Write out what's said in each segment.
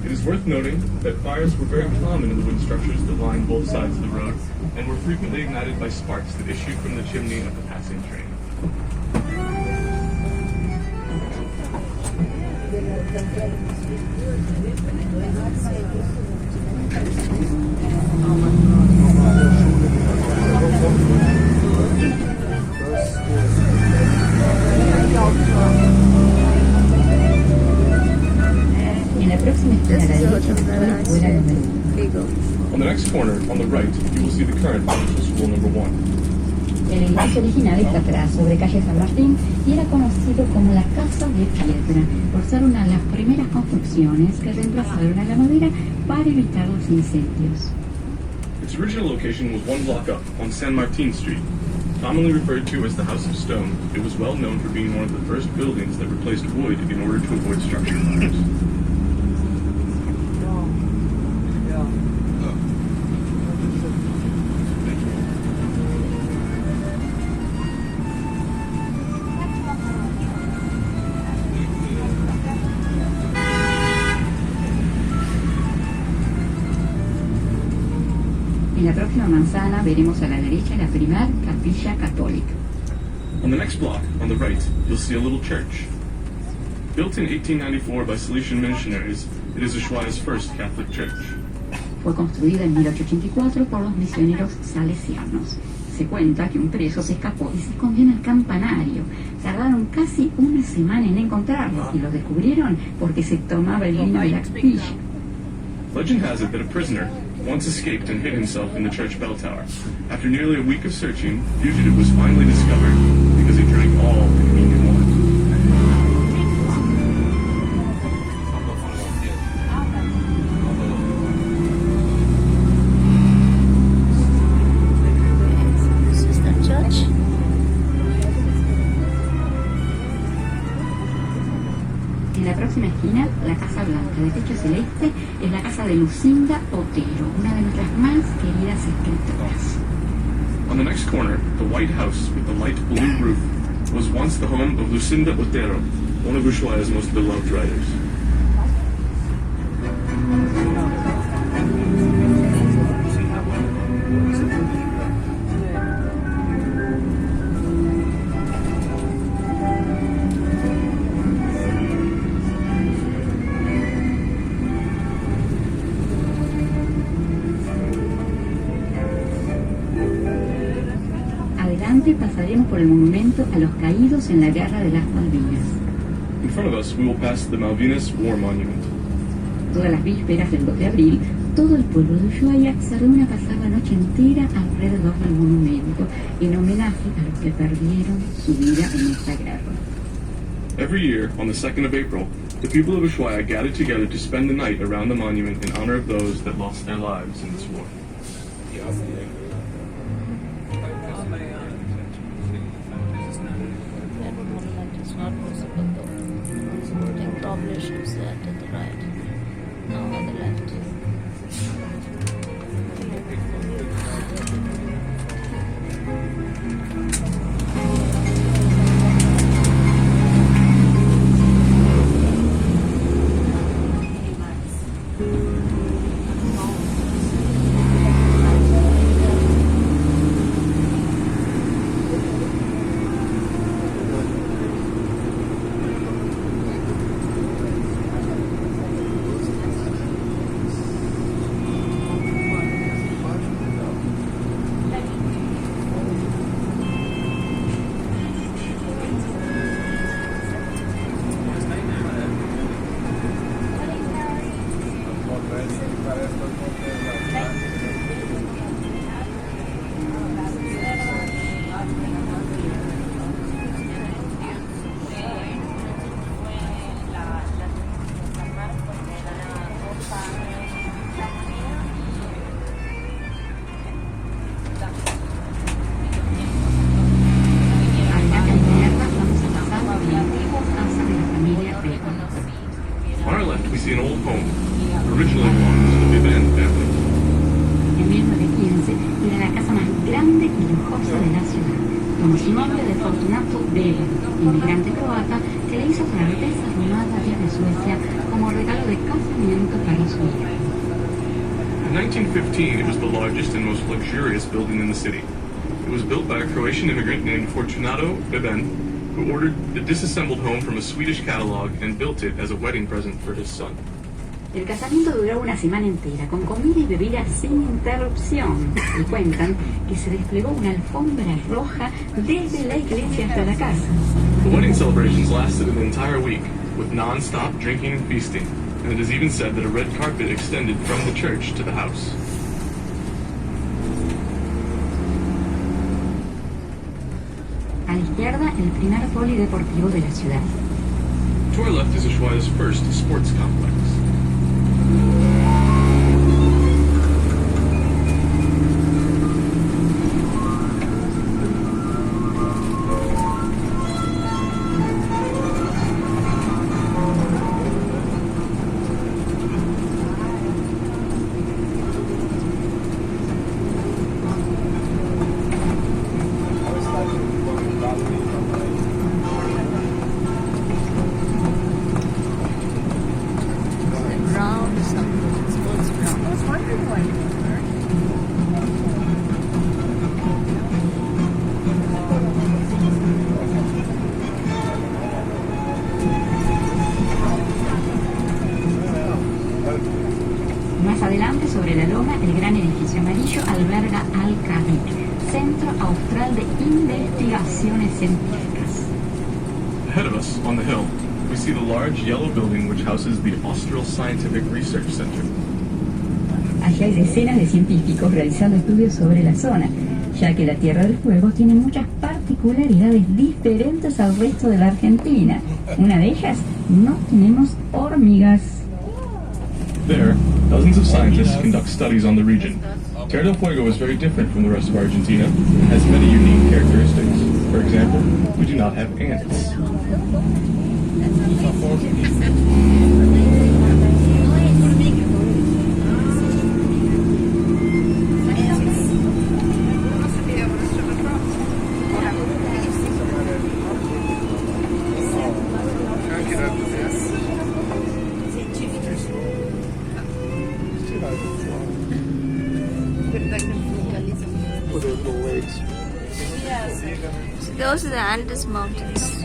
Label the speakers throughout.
Speaker 1: It is worth noting that fires were very common in the wooden structures that line both sides of the road and were frequently ignited by sparks that issued from the chimney of the passing train. On the next corner, on the right, you will see the current Middle School number 1.
Speaker 2: El edificio original está atrás, sobre calle San Martín, y era conocido como la Casa de Piedra, por ser una de las primeras construcciones que reemplazaron a la madera para evitar los incendios.
Speaker 1: Its original location was one block up on San Martin Street. Commonly referred to as the House of Stone, it was well known for being one of the first buildings that replaced wood in order to avoid structure fires.
Speaker 2: En la próxima manzana veremos a la derecha la primera capilla católica.
Speaker 1: On the next block, on the right, you'll see a little church. Built in 1894 by Salesian missionaries, it is Ushuaia's first Catholic church.
Speaker 2: Fue construida en 1884 por los misioneros salesianos. Se cuenta que un preso se escapó y se escondió en el campanario. Tardaron casi una semana en encontrarlo y lo descubrieron porque se tomaba el vino de la capilla.
Speaker 1: Legend has it that a prisoner once escaped and hid himself in the church bell tower. After nearly a week of searching, the fugitive was finally discovered because he drank all the communion wine.
Speaker 3: This is the church.
Speaker 2: En la próxima esquina, la Casa Blanca de techo celeste es la casa de Lucinda Otero, una de nuestras más queridas escritoras.
Speaker 1: On the next corner, the White House with the light blue roof was once the home of Lucinda Otero, one of Ushuaia's most beloved writers.
Speaker 2: Pasaremos por el monumento a los caídos en la Guerra de las Malvinas.
Speaker 1: In front of us, we will pass the Malvinas War Monument.
Speaker 2: Todas las vísperas del 2 de abril, todo el pueblo de Ushuaia se reúne a pasar la noche entera alrededor del monumento, en homenaje a los que perdieron su vida en esta guerra.
Speaker 1: Every year, on the 2nd of April, the people of Ushuaia gather together to spend the night around the monument in honor of those that lost their lives in this war.
Speaker 3: Not possible though. Think probably should set to the right. Now on the left.
Speaker 1: see an old home, originally belonged to the Vivian family.
Speaker 2: En 1915 era la casa más grande y lujosa de la ciudad, como inmueble de Fortunato Vela, inmigrante croata que le hizo Su Alteza Romana de Suecia como regalo de casamiento para Ushuaia.
Speaker 1: In 1915, it was the largest and most luxurious building in the city. It was built by a Croatian immigrant named Fortunato Beben, who ordered a disassembled home from a Swedish catalog and built it as a wedding present for his son.
Speaker 2: El casamiento duró una semana entera, con comida y bebida sin interrupción. Y cuentan que se desplegó una alfombra roja desde la iglesia hasta la casa.
Speaker 1: The wedding celebrations lasted an entire week, with non-stop drinking and feasting, and it is even said that a red carpet extended from the church to the house.
Speaker 2: A la izquierda, el primer polideportivo de la ciudad.
Speaker 1: To our left is Ushuaia's first sports complex.
Speaker 2: Más adelante, sobre la loma, el gran edificio amarillo alberga al CARIC, Centro Austral de Investigaciones Científicas.
Speaker 1: Ahead of us, on the hill, we see the large yellow building which houses the Austral Scientific Research Center.
Speaker 2: Allí hay decenas de científicos realizando estudios sobre la zona, ya que la Tierra del Fuego tiene muchas particularidades diferentes al resto de la Argentina. Una de ellas, no tenemos hormigas.
Speaker 1: There, dozens of scientists conduct studies on the region. Tierra del Fuego is very different from the rest of Argentina and has many unique characteristics. For example, we do not have ants.
Speaker 3: Those are the Andes Mountains.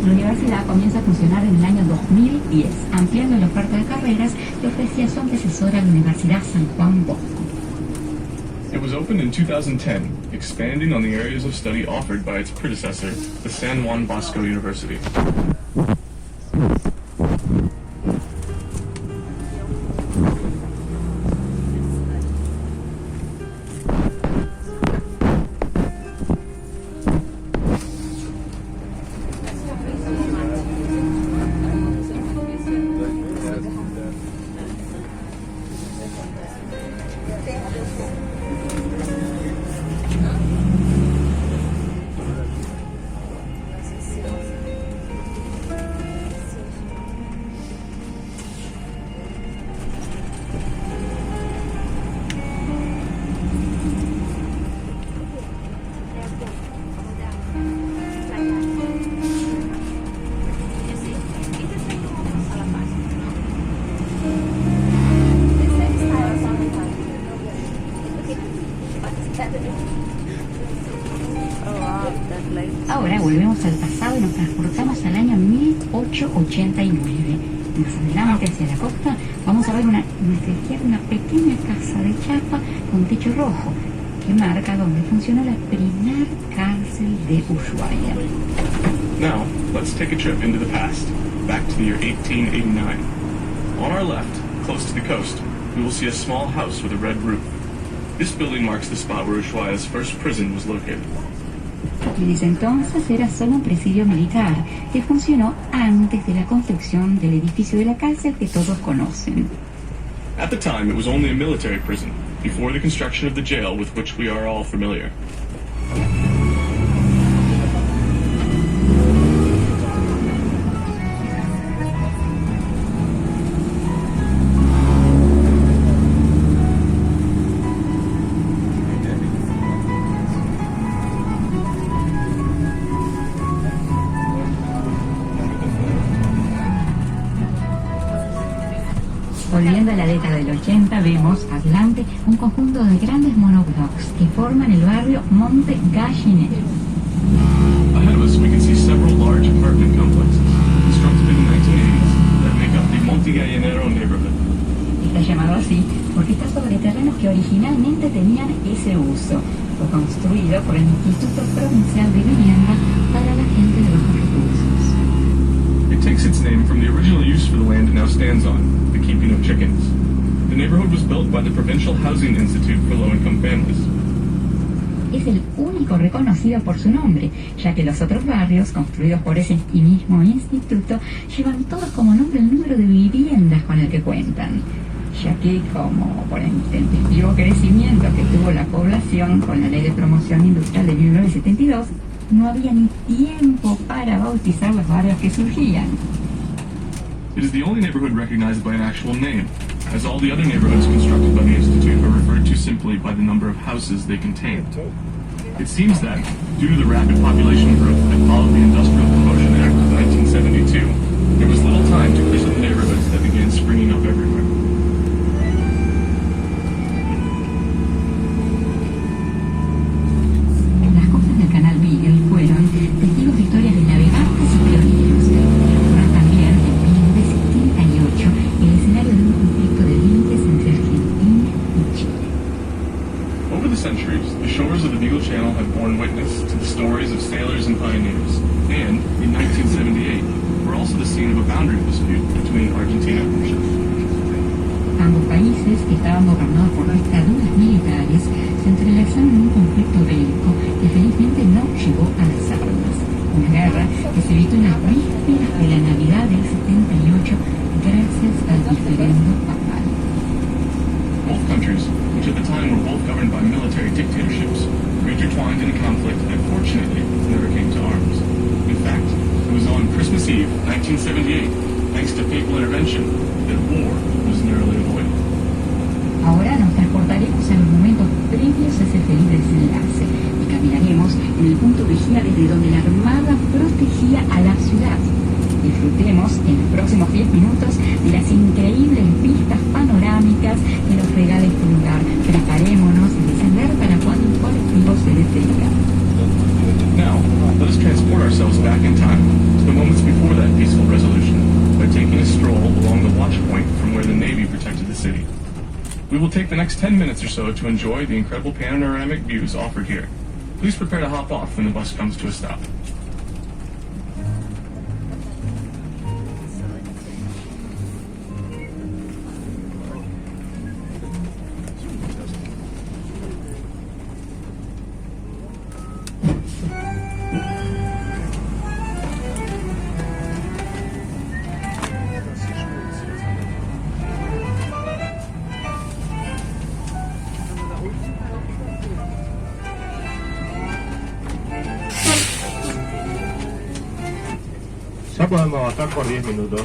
Speaker 2: La universidad comienza a funcionar en el año 2010, ampliando la oferta de carreras que ofrecía su antecesora, la Universidad San Juan Bosco.
Speaker 1: It was opened in 2010, expanding on the areas of study offered by its predecessor, the San Juan Bosco University.
Speaker 3: Oh wow, that light.
Speaker 2: Ahora volvemos al pasado y nos transportamos al año 1889. Más adelante, hacia la costa, vamos a ver a nuestra izquierda una pequeña casa de chapa con techo rojo que marca donde funcionó la primer cárcel de Ushuaia.
Speaker 1: Now, let's take a trip into the past, back to the year 1889. On our left, close to the coast, we will see a small house with a red roof. This building marks the spot where Ushuaia's first prison was located.
Speaker 2: Y desde entonces era solo un presidio militar que funcionó antes de la construcción del edificio de la cárcel que todos conocen.
Speaker 1: At the time, it was only a military prison, before the construction of the jail with which we are all familiar.
Speaker 2: Volviendo a la década del 80, vemos adelante un conjunto de grandes monoblocks que forman el barrio Monte Gallinero.
Speaker 1: Ahead of us, we can see several large apartment complexes, constructed in the 1980s, that make up the Monte Gallinero neighborhood.
Speaker 2: Está llamado así porque está sobre terrenos que originalmente tenían ese uso. Fue construido por el Instituto Provincial de Vivienda para la gente de bajos recursos.
Speaker 1: It takes its name from the original use for the land it now stands on, the keeping of chickens. The neighborhood was built by the Provincial Housing Institute for Low-Income Families.
Speaker 2: Es el único reconocido por su nombre, ya que los otros barrios, construidos por ese mismo instituto, llevan todos como nombre el número de viviendas con el que cuentan, ya que, como por el intempestivo crecimiento que tuvo la población con la Ley de Promoción Industrial de 1972, no había ni tiempo para bautizar los barrios que surgían.
Speaker 1: It is the only neighborhood recognized by an actual name, as all the other neighborhoods constructed by the Institute are referred to simply by the number of houses they contain. It seems that, due to the rapid population growth that followed the Industrial Promotion Act of 1972, there was little time to visit the neighborhoods that began springing up everywhere.
Speaker 2: Las costas del canal Beagle fueron testigos de historias de navegantes y pioneros. Fueron también, en 1978, el escenario de un conflicto de límites entre Argentina y Chile.
Speaker 1: Over the centuries, the shores of the Beagle Channel have borne witness to the stories of sailors and pioneers, and, in 1978, were also the scene of a boundary dispute between Argentina and Chile.
Speaker 2: Ambos países, que estaban gobernados por dictaduras militares, se entrelazaron en un conflicto bélico que felizmente no llegó a las armas. Una guerra que se evitó en las vísperas de la Navidad del 78 gracias al diferendo papal.
Speaker 1: Both countries, which at the time were both governed by military dictatorships, were intertwined in a conflict that fortunately never came to arms. In fact, it was on Christmas Eve, 1978, thanks to papal intervention, that war was narrowly avoided.
Speaker 2: Ahora nos transportaremos a los momentos previos a ese feliz desenlace y caminaremos en el punto vigía desde donde la Armada protegía a la ciudad. Disfrutemos en los próximos 10 minutos de las increíbles vistas panorámicas que nos regala este lugar. Preparémonos a descender para cuando el colectivo se detenga.
Speaker 1: Now, let us transport ourselves back in time to the moments before that peaceful resolution by taking a stroll along the watch point from where the Navy protected the city. We will take the next 10 minutes or so to enjoy the incredible panoramic views offered here. Please prepare to hop off when the bus comes to a stop.
Speaker 4: Ya podemos bajar por 10 minutos.